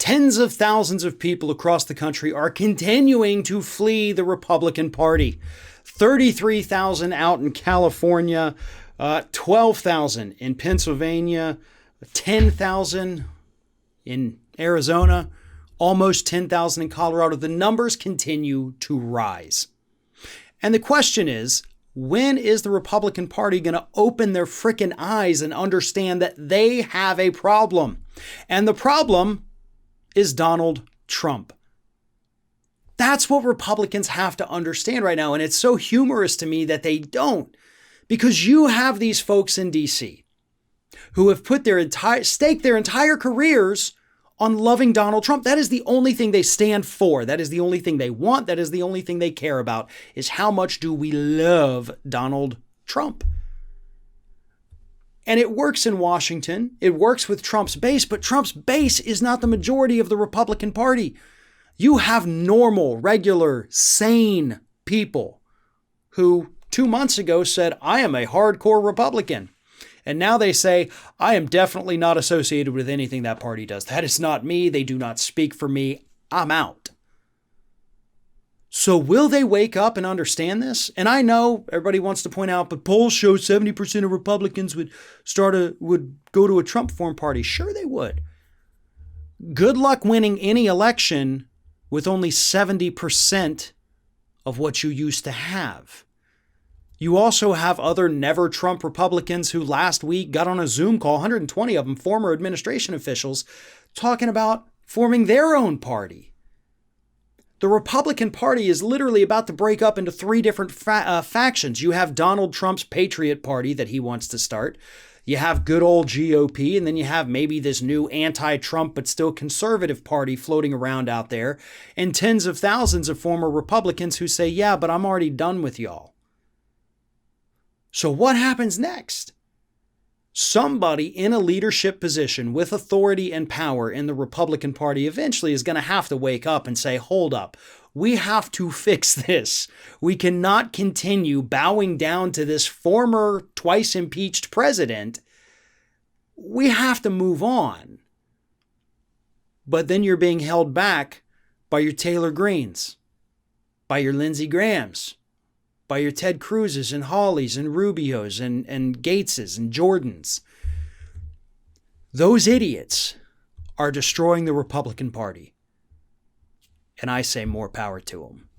Tens of thousands of people across the country are continuing to flee the Republican Party. 33,000 out in California, 12,000 in Pennsylvania, 10,000 in Arizona, almost 10,000 in Colorado. The numbers continue to rise. And the question is, when is the Republican Party going to open their frickin' eyes and understand that they have a problem? And the problem is Donald Trump. That's what Republicans have to understand right now. And it's so humorous to me that they don't, because you have these folks in DC who have put staked their entire careers on loving Donald Trump. That is the only thing they stand for. That is the only thing they want. That is the only thing they care about, is how much do we love Donald Trump? And it works in Washington. It works with Trump's base, but Trump's base is not the majority of the Republican Party. You have normal, regular, sane people who 2 months ago said, I am a hardcore Republican. And now they say, I am definitely not associated with anything that party does. That is not me. They do not speak for me. I'm out. So will they wake up and understand this? And I know everybody wants to point out, but polls show 70% of Republicans would go to a Trump-formed party. Sure they would. Good luck winning any election with only 70% of what you used to have. You also have other never Trump Republicans who last week got on a Zoom call, 120 of them, former administration officials, talking about forming their own party. The Republican Party is literally about to break up into three different factions. You have Donald Trump's Patriot Party that he wants to start. You have good old GOP, and then you have maybe this new anti-Trump but still conservative party floating around out there, and tens of thousands of former Republicans who say, yeah, but I'm already done with y'all. So what happens next? Somebody in a leadership position with authority and power in the Republican Party eventually is going to have to wake up and say, hold up, we have to fix this. We cannot continue bowing down to this former twice impeached president. We have to move on. But then you're being held back by your Taylor Greens, by your Lindsey Grahams, by your Ted Cruzes and Hawleys and Rubios and Gateses and Jordans. Those idiots are destroying the Republican Party. And I say more power to them.